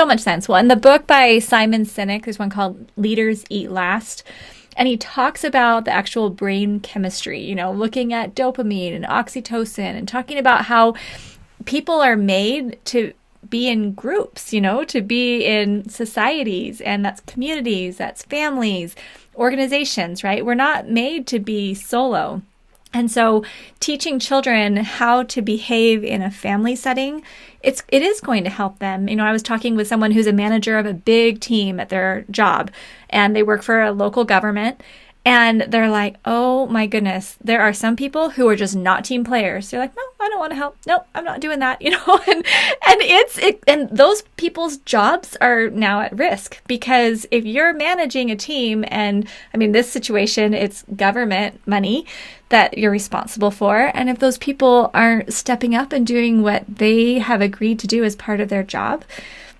much sense. Well, in the book by Simon Sinek, there's one called Leaders Eat Last. And he talks about the actual brain chemistry, looking at dopamine and oxytocin and talking about how people are made to be in groups, to be in societies, and that's communities, that's families, organizations, right? We're not made to be solo. And so teaching children how to behave in a family setting, it is going to help them. I was talking with someone who's a manager of a big team at their job, and they work for a local government. And they're like, oh my goodness, there are some people who are just not team players. They're like, no, I don't want to help. No, I'm not doing that, and those people's jobs are now at risk, because if you're managing a team, and I mean, this situation, it's government money that you're responsible for. And if those people aren't stepping up and doing what they have agreed to do as part of their job,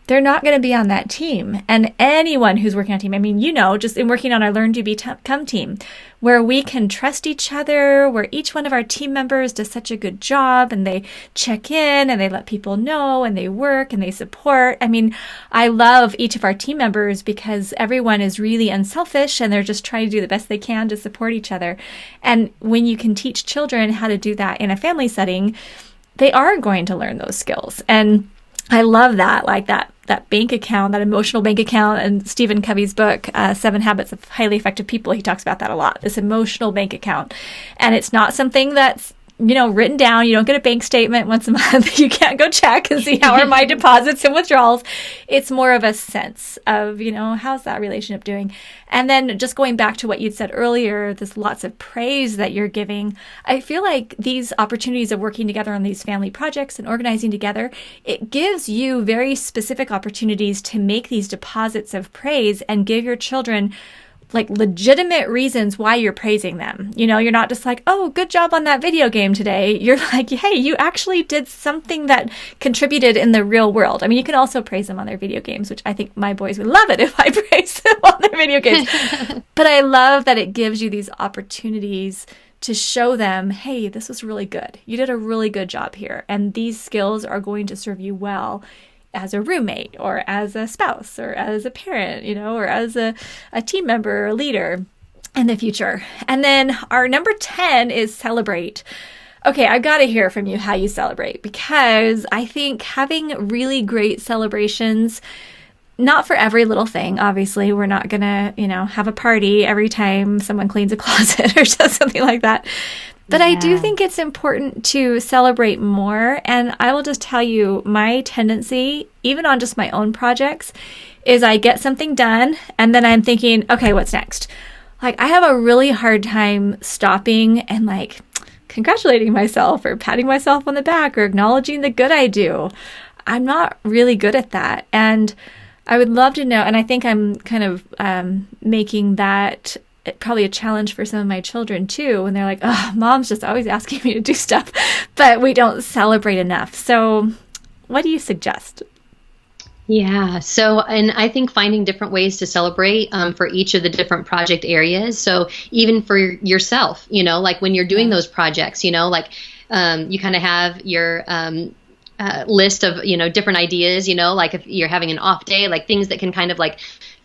they're not going to be on that team. And anyone who's working on a team, I mean, just in working on our Learn to Become team, where we can trust each other, where each one of our team members does such a good job, and they check in and they let people know, and they work and they support. I mean, I love each of our team members because everyone is really unselfish and they're just trying to do the best they can to support each other. And when you can teach children how to do that in a family setting, they are going to learn those skills. And I love that, like that bank account, that emotional bank account. And Stephen Covey's book, 7 Habits of Highly Effective People, he talks about that a lot, this emotional bank account. And it's not something that's, written down. You don't get a bank statement once a month. You can't go check and see how are my deposits and withdrawals. It's more of a sense of, how's that relationship doing? And then just going back to what you'd said earlier, there's lots of praise that you're giving. I feel like these opportunities of working together on these family projects and organizing together, it gives you very specific opportunities to make these deposits of praise and give your children like legitimate reasons why you're praising them. You're not just like, oh, good job on that video game today. You're like, hey, you actually did something that contributed in the real world. I mean, you can also praise them on their video games, which I think my boys would love it if I praise them on their video games. But I love that it gives you these opportunities to show them, hey, this was really good. You did a really good job here. And these skills are going to serve you well as a roommate or as a spouse or as a parent, or as a team member or a leader in the future. And then our number 10 is celebrate. Okay, I've got to hear from you how you celebrate, because I think having really great celebrations, not for every little thing. Obviously, we're not going to, have a party every time someone cleans a closet or does something like that. But I do think it's important to celebrate more. And I will just tell you, my tendency, even on just my own projects, is I get something done and then I'm thinking, okay, what's next? Like, I have a really hard time stopping and like congratulating myself or patting myself on the back or acknowledging the good I do. I'm not really good at that. And I would love to know, and I think I'm kind of making that probably a challenge for some of my children too, when they're like, oh, mom's just always asking me to do stuff, but we don't celebrate enough. So what do you suggest? Yeah. So, and I think finding different ways to celebrate for each of the different project areas. So even for yourself, like when you're doing those projects, like you kind of have your list of, different ideas, like if you're having an off day, like things that can kind of like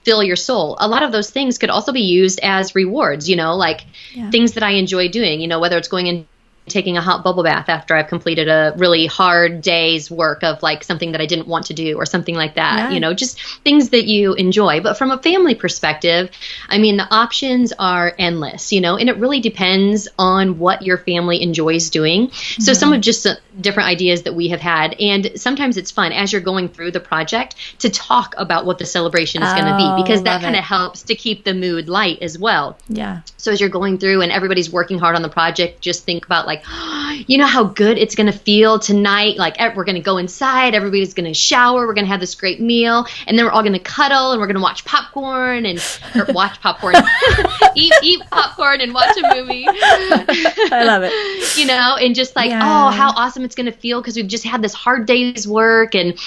fill your soul. A lot of those things could also be used as rewards, like things that I enjoy doing, whether it's going and taking a hot bubble bath after I've completed a really hard day's work of like something that I didn't want to do or something like that, just things that you enjoy. But from a family perspective, I mean, the options are endless, and it really depends on what your family enjoys doing. Mm-hmm. So some of just different ideas that we have had. And sometimes it's fun as you're going through the project to talk about what the celebration is going to be, because that kind of helps to keep the mood light as well. Yeah. So as you're going through and everybody's working hard on the project, just think about like, how good it's going to feel tonight. Like we're going to go inside, everybody's going to shower, we're going to have this great meal, and then we're all going to cuddle and we're going to watch popcorn eat popcorn and watch a movie. I love it. And just like, oh, how awesome it's going to feel because we've just had this hard day's work, and,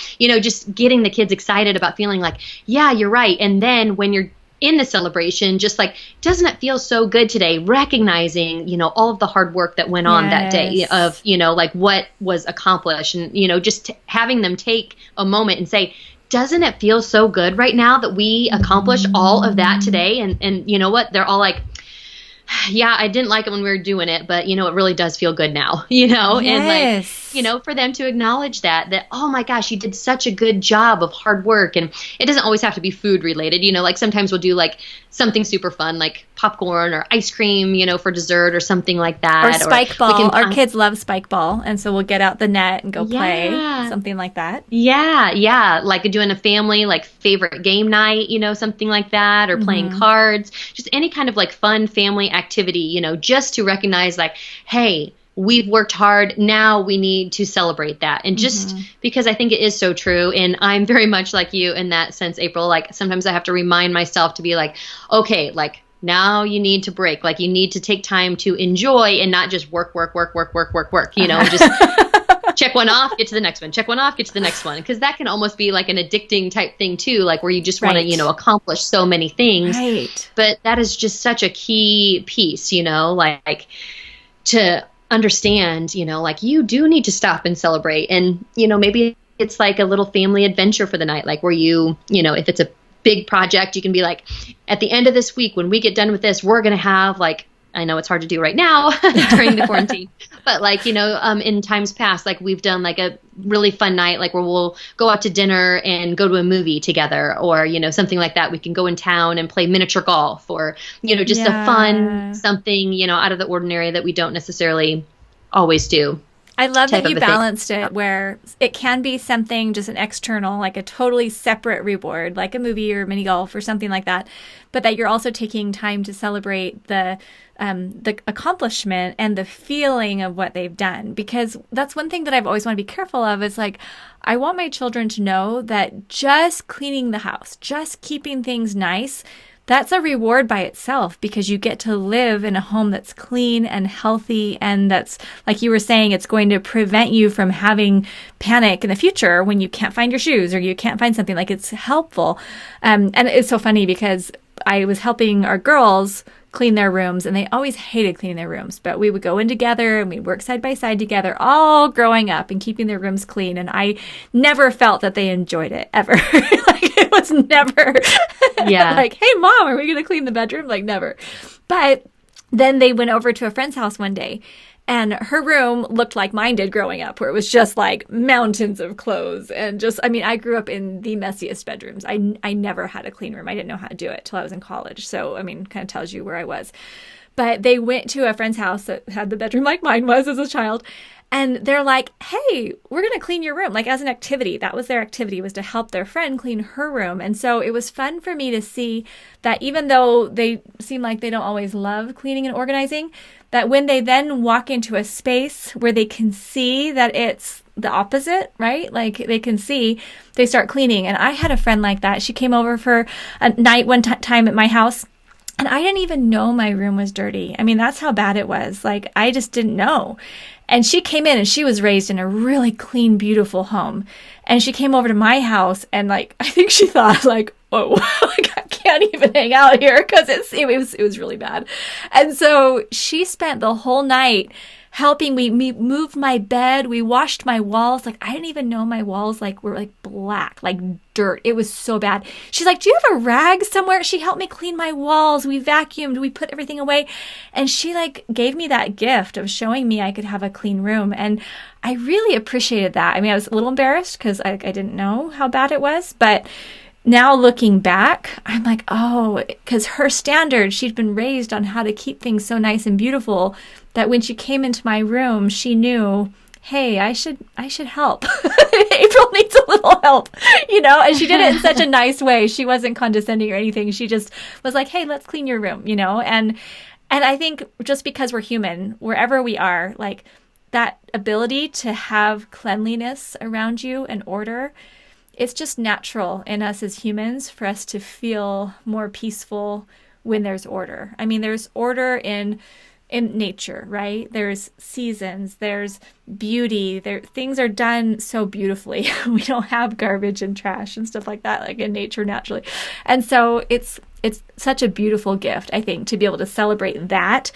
just getting the kids excited about feeling like, yeah, you're right. And then when you're in the celebration, just like, doesn't it feel so good today? Recognizing, all of the hard work that went on that day of, like what was accomplished, and, just having them take a moment and say, doesn't it feel so good right now that we accomplished all of that today? And you know what? They're all like, yeah, I didn't like it when we were doing it, but it really does feel good now, and like, for them to acknowledge that, oh my gosh, you did such a good job of hard work. And it doesn't always have to be food related, like sometimes we'll do like something super fun, like popcorn or ice cream, for dessert or something like that. Or spike ball. Our kids love spike ball. And so we'll get out the net and go play, something like that. Yeah. Like doing a family, like favorite game night, something like that, or playing cards, just any kind of like fun family activity, just to recognize like, hey, we've worked hard. Now we need to celebrate that. And just because I think it is so true. And I'm very much like you in that sense, April. Like sometimes I have to remind myself to be like, okay, like now you need to break. Like you need to take time to enjoy and not just work, just check one off, get to the next one, check one off, get to the next one. Because that can almost be like an addicting type thing too, like where you just want to, accomplish so many things. Right. But that is just such a key piece, like to understand, like you do need to stop and celebrate. And, maybe it's like a little family adventure for the night, like where you, if it's a big project, you can be like, at the end of this week, when we get done with this, we're going to have like, I know it's hard to do right now during the quarantine, but like, in times past, like we've done like a really fun night, like where we'll go out to dinner and go to a movie together, or, something like that. We can go in town and play miniature golf, or, just a fun something, out of the ordinary that we don't necessarily always do. I love that you balanced it where it can be something just an external, like a totally separate reward, like a movie or mini golf or something like that, but that you're also taking time to celebrate the accomplishment and the feeling of what they've done. Because that's one thing that I've always wanted to be careful of is like, I want my children to know that just cleaning the house, just keeping things nice, that's a reward by itself, because you get to live in a home that's clean and healthy. And that's, like you were saying, it's going to prevent you from having panic in the future when you can't find your shoes or you can't find something. Like, it's helpful. And it's so funny because I was helping our girls clean their rooms, and they always hated cleaning their rooms, but we would go in together and we'd work side by side together, all growing up and keeping their rooms clean. And I never felt that they enjoyed it ever. Like, it was never like, hey mom, are we going to clean the bedroom? Like, never. But then they went over to a friend's house one day, and her room looked like mine did growing up, where it was just like mountains of clothes. And just, I mean, I grew up in the messiest bedrooms. I never had a clean room. I didn't know how to do it till I was in college. So, I mean, kind of tells you where I was. But they went to a friend's house that had the bedroom like mine was as a child. And they're like, hey, we're going to clean your room. Like, as an activity. That was their activity, was to help their friend clean her room. And so it was fun for me to see that even though they seem like they don't always love cleaning and organizing, that when they then walk into a space where they can see that it's the opposite, right? Like they can see, they start cleaning. And I had a friend like that. She came over for a night one time at my house. And I didn't even know my room was dirty. I mean, that's how bad it was. Like, I just didn't know. And she came in and she was raised in a really clean, beautiful home. And she came over to my house and like, I think she thought like, oh, like I can't even hang out here because it was really bad. And so she spent the whole night helping me move my bed. We washed my walls. Like, I didn't even know my walls like were like black, like dirt. It was so bad. She's like, do you have a rag somewhere? She helped me clean my walls. We vacuumed. We put everything away. And she like gave me that gift of showing me I could have a clean room. And I really appreciated that. I mean, I was a little embarrassed because I didn't know how bad it was, but now looking back, I'm like, oh, because her standard, she'd been raised on how to keep things so nice and beautiful that when she came into my room, she knew, hey, I should help. April needs a little help, and she did it in such a nice way. She wasn't condescending or anything. She just was like, hey, let's clean your room, and I think just because we're human, wherever we are, like that ability to have cleanliness around you and order, it's just natural in us as humans for us to feel more peaceful when there's order. I mean, there's order in nature, right? There's seasons, there's beauty, things are done so beautifully. We don't have garbage and trash and stuff like that, like in nature naturally. And so it's such a beautiful gift, I think, to be able to celebrate that.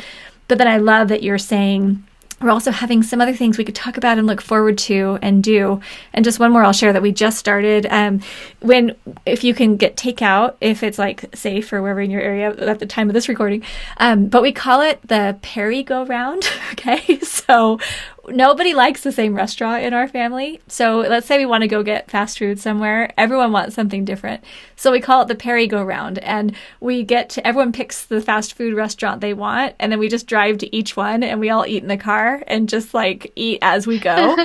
But then I love that you're saying we're also having some other things we could talk about and look forward to and do. And just one more I'll share that we just started. If you can get takeout, if it's like safe or wherever in your area at the time of this recording. But we call it the Perry Go Round. Okay. So nobody likes the same restaurant in our family. So let's say we want to go get fast food somewhere. Everyone wants something different. So we call it the Perry Go Round. And everyone picks the fast food restaurant they want. And then we just drive to each one and we all eat in the car and just like eat as we go.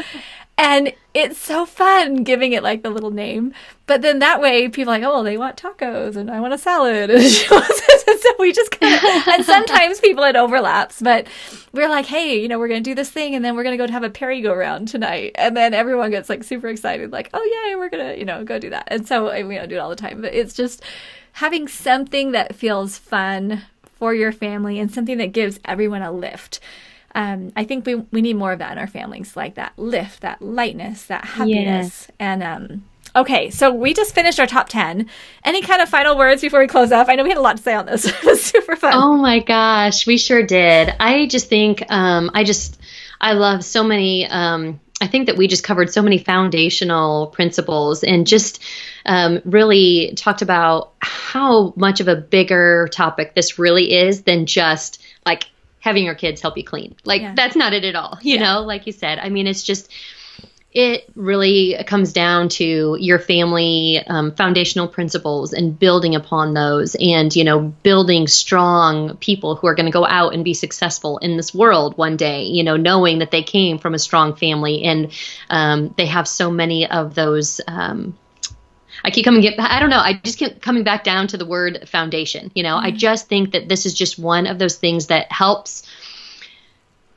And it's so fun giving it like the little name. But then that way people are like, oh, they want tacos and I want a salad. And so we just kind of, and sometimes people it overlaps, but we're like, hey, we're going to do this thing and then we're going to go have a Perry Go Round tonight. And then everyone gets like super excited, like, oh yeah, we're going to, go do that. And so we don't do it all the time, but it's just having something that feels fun for your family and something that gives everyone a lift. I think we need more of that in our families, like that lift, that lightness, that happiness. Yes. And okay, so we just finished our top 10. Any kind of final words before we close off? I know we had a lot to say on this. It was super fun. Oh my gosh, we sure did. I just think I love so many. I think that we just covered so many foundational principles and just really talked about how much of a bigger topic this really is than just like having your kids help you clean. Like that's not it at all. You know, like you said, I mean, it really comes down to your family foundational principles and building upon those and, building strong people who are going to go out and be successful in this world one day, knowing that they came from a strong family and they have so many of those I just keep coming back down to the word foundation. I just think that this is just one of those things that helps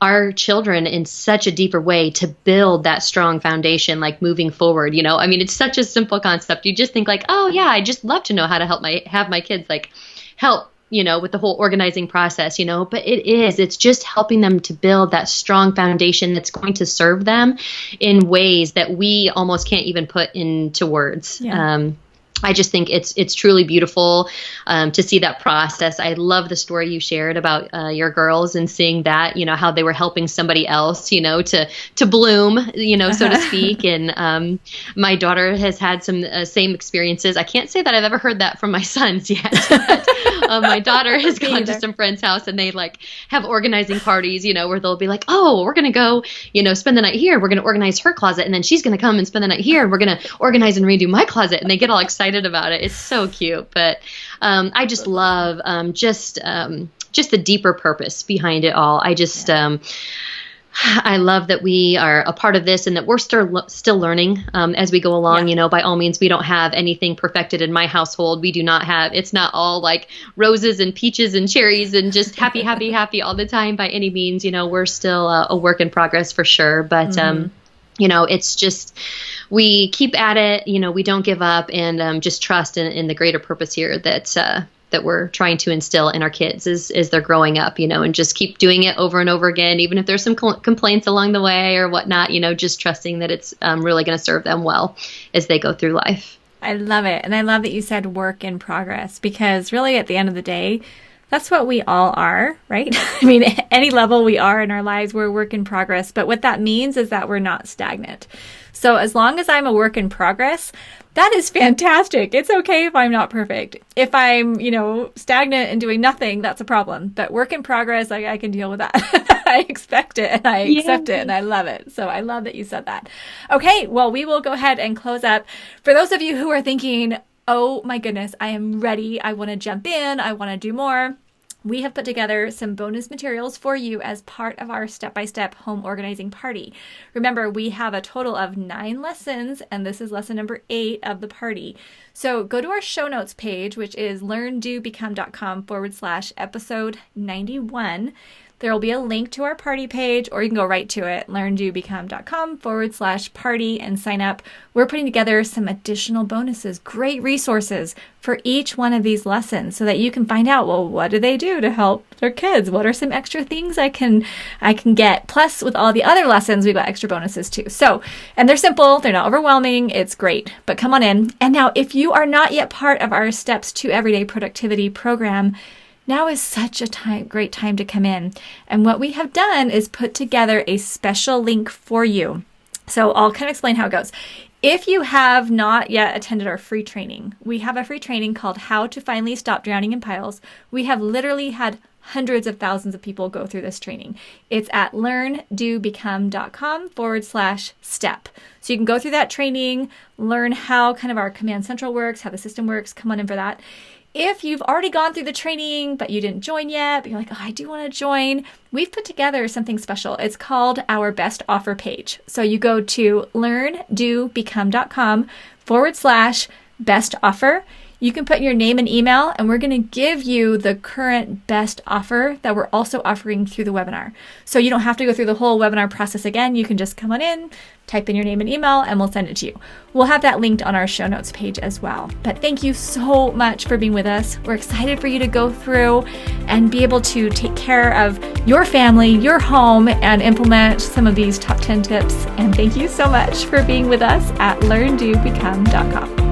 our children in such a deeper way to build that strong foundation, like moving forward. I mean, it's such a simple concept. You just think like, oh yeah, I just love to know how to have my kids like help, with the whole organizing process, but it's just helping them to build that strong foundation that's going to serve them in ways that we almost can't even put into words. Yeah. I just think it's truly beautiful to see that process. I love the story you shared about your girls and seeing that, how they were helping somebody else, to bloom, so to speak. And my daughter has had some same experiences. I can't say that I've ever heard that from my sons yet. But, my daughter has gone to some friend's house and they like have organizing parties, where they'll be like, oh, we're going to go, spend the night here. We're going to organize her closet. And then she's going to come and spend the night here. And we're going to organize and redo my closet. And they get all excited about it. It's so cute. But I just love just the deeper purpose behind it all. I love that we are a part of this and that we're still learning as we go along. By all means, we don't have anything perfected in my household. We do not have, it's not all like roses and peaches and cherries and just happy, happy, happy all the time by any means. We're still a work in progress for sure. But It's just, we keep at it, we don't give up, and just trust in the greater purpose here that we're trying to instill in our kids as they're growing up, and just keep doing it over and over again, even if there's some complaints along the way or whatnot, just trusting that it's really going to serve them well as they go through life. I love it. And I love that you said work in progress, because really at the end of the day, that's what we all are, right? I mean, any level we are in our lives, we're a work in progress. But what that means is that we're not stagnant. So as long as I'm a work in progress, that is fantastic. It's okay if I'm not perfect. If I'm, stagnant and doing nothing, that's a problem. But work in progress, I can deal with that. I expect it and I accept it and I love it. So I love that you said that. Okay, well, we will go ahead and close up. For those of you who are thinking, oh my goodness, I am ready. I want to jump in. I want to do more. We have put together some bonus materials for you as part of our step-by-step home organizing party. Remember, we have a total of 9 lessons, and this is lesson number 8 of the party. So go to our show notes page, which is learndobecome.com/episode 91. There will be a link to our party page, or you can go right to it, learndobecome.com/party, and sign up. We're putting together some additional bonuses, great resources for each one of these lessons so that you can find out, well, what do they do to help their kids? What are some extra things I can get? Plus, with all the other lessons, we've got extra bonuses too. So, and they're simple, they're not overwhelming, it's great. But come on in. And now, if you are not yet part of our Steps to Everyday Productivity program, now is such a great time to come in. And what we have done is put together a special link for you. So I'll kind of explain how it goes. If you have not yet attended our free training, we have a free training called How to Finally Stop Drowning in Piles. We have literally had hundreds of thousands of people go through this training. It's at learndobecome.com/step. So you can go through that training, learn how kind of our Command Central works, how the system works. Come on in for that. If you've already gone through the training, but you didn't join yet, but you're like, oh, I do want to join, we've put together something special. It's called our best offer page. So you go to learndobecome.com/best offer. You can put your name and email, and we're going to give you the current best offer that we're also offering through the webinar. So you don't have to go through the whole webinar process again. You can just come on in, type in your name and email, and we'll send it to you. We'll have that linked on our show notes page as well. But thank you so much for being with us. We're excited for you to go through and be able to take care of your family, your home, and implement some of these top 10 tips. And thank you so much for being with us at learndobecome.com.